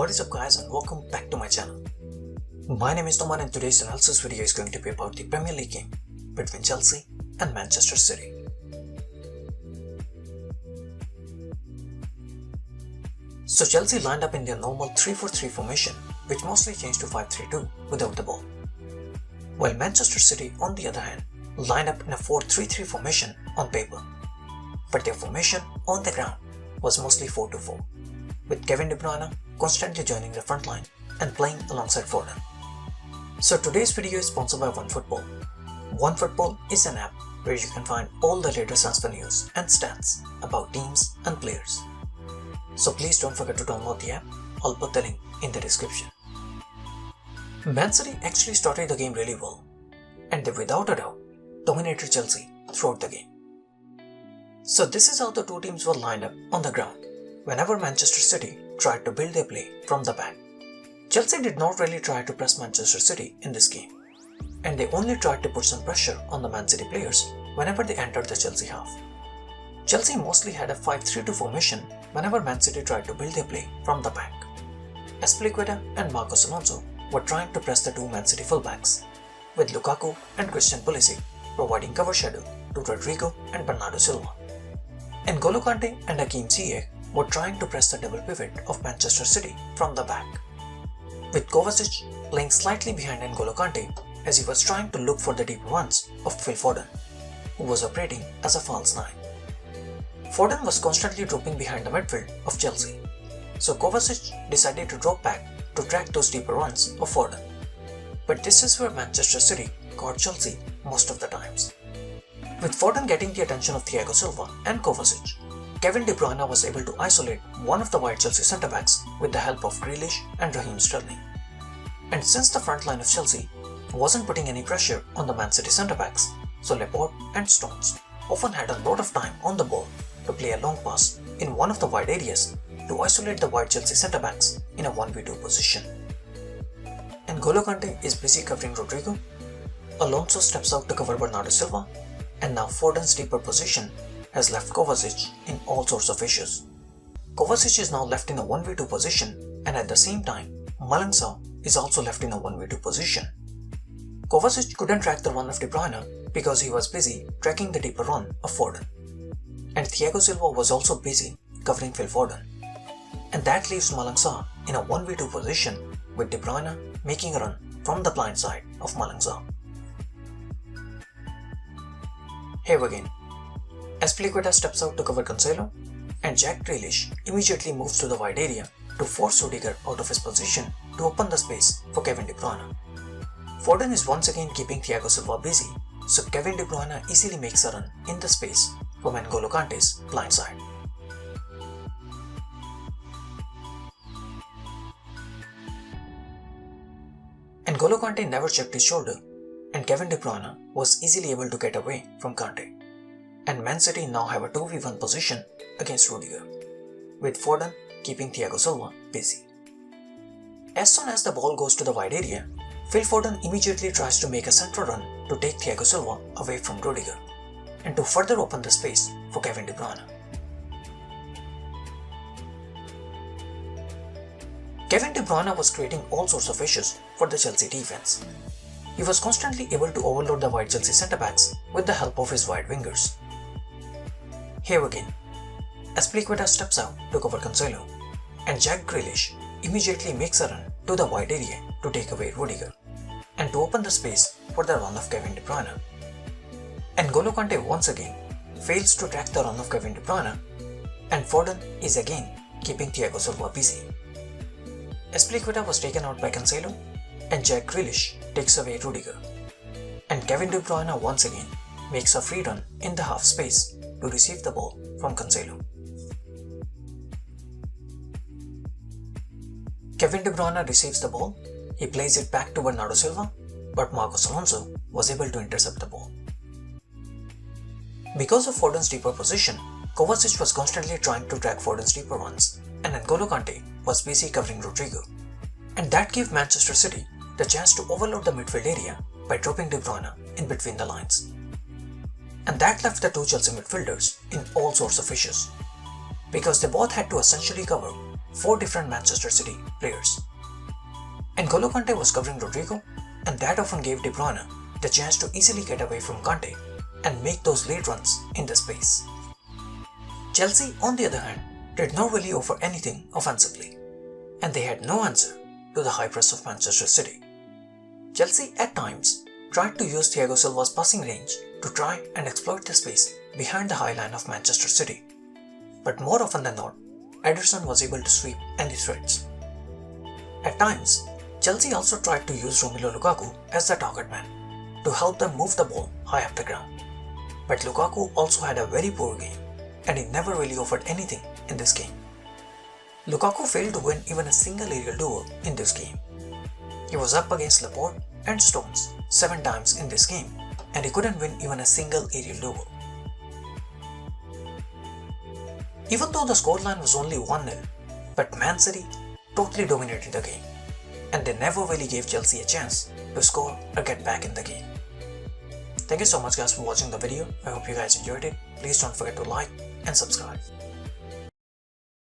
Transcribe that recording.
What is up guys, and welcome back to my channel. My name is Nouman and today's analysis video is going to be about the Premier League game between Chelsea and Manchester City. So Chelsea lined up in their normal 3-4-3 formation, which mostly changed to 5-3-2 without the ball. While Manchester City, on the other hand, lined up in a 4-3-3 formation on paper. But their formation on the ground was mostly 4-2-4, with Kevin De Bruyne constantly joining the front line and playing alongside Foden. So today's video is sponsored by OneFootball. OneFootball is an app where you can find all the latest transfer news and stats about teams and players. So please don't forget to download the app. I'll put the link in the description. Man City actually started the game really well, and they without a doubt dominated Chelsea throughout the game. So this is how the two teams were lined up on the ground whenever Manchester City tried to build their play from the back. Chelsea did not really try to press Manchester City in this game, and they only tried to put some pressure on the Man City players whenever they entered the Chelsea half. Chelsea mostly had a 5-3-2 formation whenever Man City tried to build their play from the back. Azpilicueta and Marcos Alonso were trying to press the two Man City fullbacks, with Lukaku and Christian Pulisic providing cover shadow to Rodrigo and Bernardo Silva. And N'Golo Kante and Hakim Ziyech were trying to press the double pivot of Manchester City from the back, with Kovacic playing slightly behind N'Golo Kante as he was trying to look for the deep runs of Phil Foden, who was operating as a false nine. Foden was constantly dropping behind the midfield of Chelsea, so Kovacic decided to drop back to track those deeper runs of Foden. But this is where Manchester City caught Chelsea most of the times. With Foden getting the attention of Thiago Silva and Kovacic, Kevin De Bruyne was able to isolate one of the wide Chelsea centre-backs with the help of Grealish and Raheem Sterling. And since the front line of Chelsea wasn't putting any pressure on the Man City centre-backs, so Laporte and Stones often had a lot of time on the ball to play a long pass in one of the wide areas to isolate the wide Chelsea centre-backs in a 1v2 position. And N'Golo Kante is busy covering Rodrigo, Alonso steps out to cover Bernardo Silva, and now Foden's deeper position has left Kovacic in all sorts of issues. Kovacic is now left in a 1v2 position, and at the same time, Malang Sarr is also left in a 1v2 position. Kovacic couldn't track the run of De Bruyne because he was busy tracking the deeper run of Foden. And Thiago Silva was also busy covering Phil Foden. And that leaves Malang Sarr in a 1v2 position with De Bruyne making a run from the blind side of Malang Sarr. Here again, Azpilicueta steps out to cover Cancelo, and Jack Grealish immediately moves to the wide area to force Rudiger out of his position to open the space for Kevin De Bruyne. Foden is once again keeping Thiago Silva busy, so Kevin De Bruyne easily makes a run in the space from N'Golo Kante's blind side. N'Golo Kante never checked his shoulder, and Kevin De Bruyne was easily able to get away from Kante. And Man City now have a 2v1 position against Rudiger, with Foden keeping Thiago Silva busy. As soon as the ball goes to the wide area, Phil Foden immediately tries to make a central run to take Thiago Silva away from Rudiger, and to further open the space for Kevin De Bruyne. Kevin De Bruyne was creating all sorts of issues for the Chelsea defense. He was constantly able to overload the wide Chelsea centre-backs with the help of his wide wingers. Here again, Azpilicueta steps out to cover Cancelo, and Jack Grealish immediately makes a run to the wide area to take away Rudiger, and to open the space for the run of Kevin De Bruyne. And N'Golo Kante once again fails to track the run of Kevin De Bruyne, and Foden is again keeping Thiago Silva busy. Azpilicueta was taken out by Cancelo, and Jack Grealish takes away Rudiger, and Kevin De Bruyne once again makes a free run in the half space to receive the ball from Cancelo. Kevin De Bruyne receives the ball, he plays it back to Bernardo Silva, but Marcos Alonso was able to intercept the ball. Because of Foden's deeper position, Kovacic was constantly trying to track Foden's deeper runs, and N'Golo Kante was busy covering Rodrigo. And that gave Manchester City the chance to overload the midfield area by dropping De Bruyne in between the lines. And that left the two Chelsea midfielders in all sorts of issues, because they both had to essentially cover 4 different Manchester City players. N'Golo Kante was covering Rodrigo, and that often gave De Bruyne the chance to easily get away from Kante and make those late runs in the space. Chelsea, on the other hand, did not really offer anything offensively, and they had no answer to the high press of Manchester City. Chelsea at times tried to use Thiago Silva's passing range to try and exploit the space behind the high line of Manchester City, but more often than not, Ederson was able to sweep any threats. At times, Chelsea also tried to use Romelu Lukaku as the target man to help them move the ball high up the ground, but Lukaku also had a very poor game, and he never really offered anything in this game. Lukaku failed to win even a single aerial duel in this game. He was up against Laporte and Stones 7 times in this game, and he couldn't win even a single aerial duel. Even though the scoreline was only 1-0, but Man City totally dominated the game, and they never really gave Chelsea a chance to score or get back in the game. Thank you so much guys for watching the video. I hope you guys enjoyed it. Please don't forget to like and subscribe.